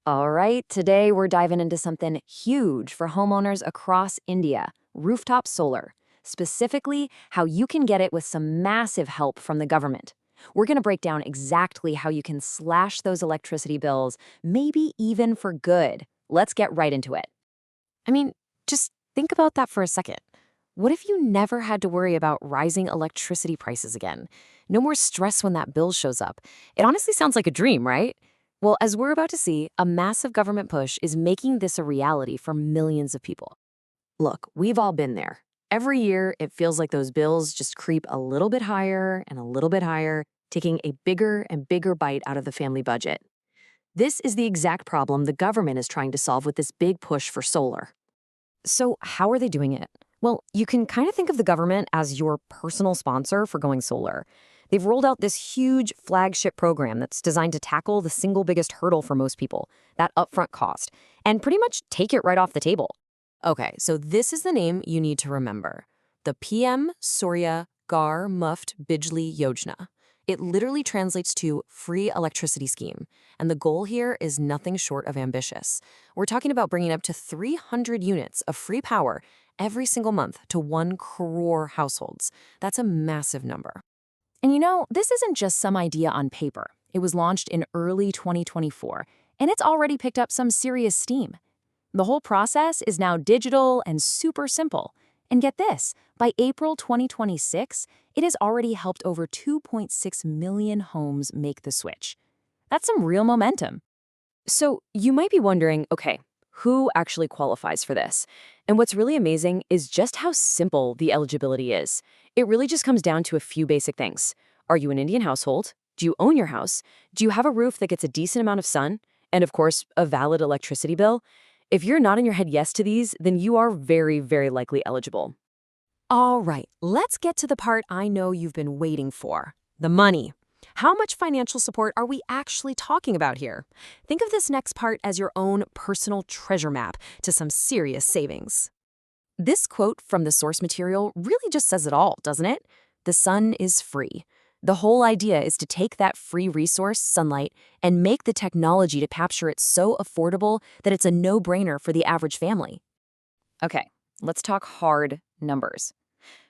All right, today we're diving into something huge for homeowners across India, rooftop solar, specifically how you can get it with some massive help from the government. We're going to break down exactly how you can slash those electricity bills, maybe even for good. Let's get right into it. I mean, just think about that for a second. What if you never had to worry about rising electricity prices again? No more stress when that bill shows up. It honestly sounds like a dream, right? Well, as we're about to see, a massive government push is making this a reality for millions of people. Look, we've all been there. Every year, it feels like those bills just creep a little bit higher and a little bit higher, taking a bigger and bigger bite out of the family budget. This is the exact problem the government is trying to solve with this big push for solar. So, how are they doing it? Well, you can kind of think of the government as your personal sponsor for going solar. They've rolled out this huge flagship program that's designed to tackle the single biggest hurdle for most people, that upfront cost, and pretty much take it right off the table. Okay, so this is the name you need to remember. The PM Surya Ghar Muft Bijli Yojana. It literally translates to free electricity scheme, and the goal here is nothing short of ambitious. We're talking about bringing up to 300 units of free power every single month to 1 crore households. That's a massive number. And you know, this isn't just some idea on paper. It was launched in early 2024, and it's already picked up some serious steam. The whole process is now digital and super simple. And get this, by April 2026, it has already helped over 2.6 million homes make the switch. That's some real momentum. So you might be wondering, okay, who actually qualifies for this? And what's really amazing is just how simple the eligibility is. It really just comes down to a few basic things. Are you an Indian household? Do you own your house? Do you have a roof that gets a decent amount of sun? And of course, a valid electricity bill? If you're nodding your head yes to these, then you are very, very likely eligible. All right, let's get to the part I know you've been waiting for, the money. How much financial support are we actually talking about here? Think of this next part as your own personal treasure map to some serious savings. This quote from the source material really just says it all, doesn't it? The sun is free. The whole idea is to take that free resource, sunlight, and make the technology to capture it so affordable that it's a no-brainer for the average family. Okay, let's talk hard numbers.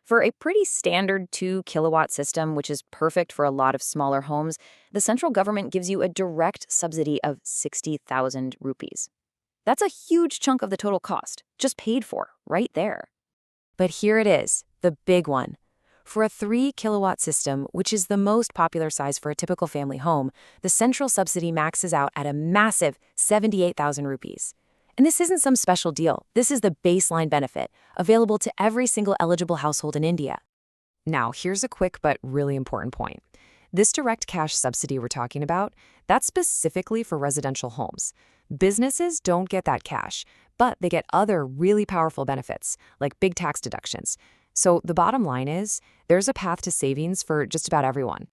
For a pretty standard 2-kilowatt system, which is perfect for a lot of smaller homes, the central government gives you a direct subsidy of 60,000 rupees. That's a huge chunk of the total cost, just paid for, right there. But here it is, the big one. For a 3-kilowatt system, which is the most popular size for a typical family home, the central subsidy maxes out at a massive 78,000 rupees. And this isn't some special deal. This is the baseline benefit, available to every single eligible household in India. Now, here's a quick but really important point. This direct cash subsidy we're talking about, that's specifically for residential homes. Businesses don't get that cash, but they get other really powerful benefits, like big tax deductions. So the bottom line is, there's a path to savings for just about everyone.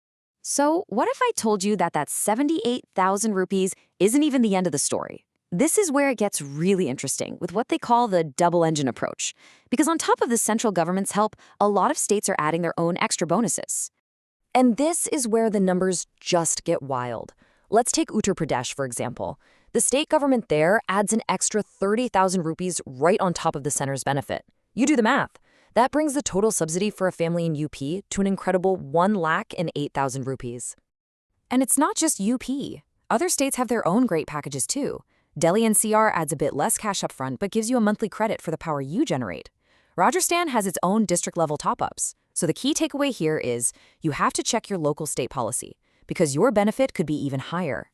So what if I told you that 78,000 rupees isn't even the end of the story? This is where it gets really interesting with what they call the double engine approach. Because on top of the central government's help, a lot of states are adding their own extra bonuses. And this is where the numbers just get wild. Let's take Uttar Pradesh, for example. The state government there adds an extra 30,000 rupees right on top of the center's benefit. You do the math. That brings the total subsidy for a family in UP to an incredible 108,000 rupees. And it's not just UP. Other states have their own great packages too. Delhi NCR adds a bit less cash up front but gives you a monthly credit for the power you generate. Rajasthan has its own district-level top-ups. So the key takeaway here is you have to check your local state policy, because your benefit could be even higher.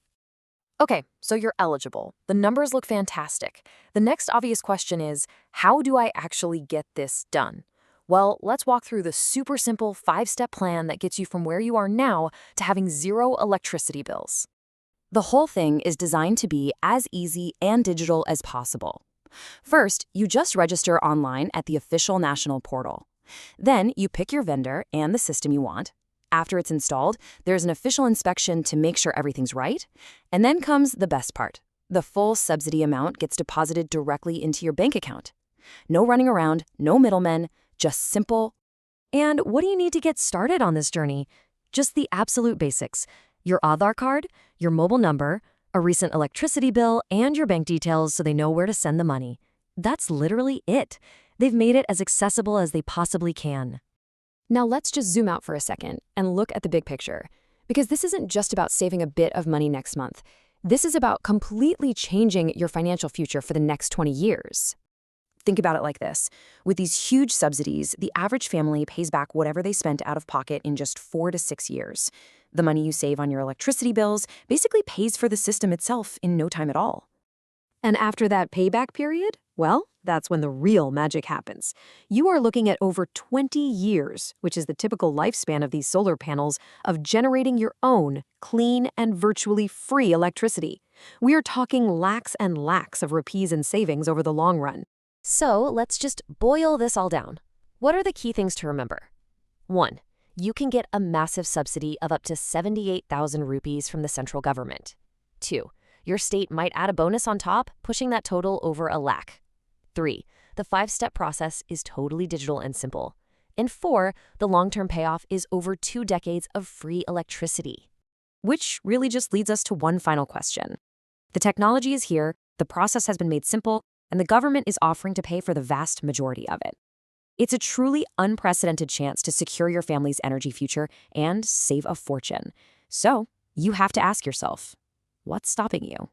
Okay, so you're eligible. The numbers look fantastic. The next obvious question is, how do I actually get this done? Well, let's walk through the super simple 5-step plan that gets you from where you are now to having 0 electricity bills. The whole thing is designed to be as easy and digital as possible. First, you just register online at the official national portal. Then you pick your vendor and the system you want. After it's installed, there's an official inspection to make sure everything's right. And then comes the best part. The full subsidy amount gets deposited directly into your bank account. No running around, no middlemen, just simple. And what do you need to get started on this journey? Just the absolute basics. Your Aadhaar card, your mobile number, a recent electricity bill, and your bank details so they know where to send the money. That's literally it. They've made it as accessible as they possibly can. Now let's just zoom out for a second and look at the big picture. Because this isn't just about saving a bit of money next month. This is about completely changing your financial future for the next 20 years. Think about it like this. With these huge subsidies, the average family pays back whatever they spent out of pocket in just 4 to 6 years. The money you save on your electricity bills basically pays for the system itself in no time at all. And after that payback period, well, that's when the real magic happens. You are looking at over 20 years, which is the typical lifespan of these solar panels, of generating your own clean and virtually free electricity. We are talking lakhs and lakhs of rupees in savings over the long run. So let's just boil this all down. What are the key things to remember? 1. You can get a massive subsidy of up to 78,000 rupees from the central government. 2. Your state might add a bonus on top, pushing that total over a lakh. 3. The 5-step process is totally digital and simple. And 4. The long-term payoff is over 2 decades of free electricity. Which really just leads us to one final question. The technology is here, the process has been made simple, and the government is offering to pay for the vast majority of it. It's a truly unprecedented chance to secure your family's energy future and save a fortune. So, you have to ask yourself, what's stopping you?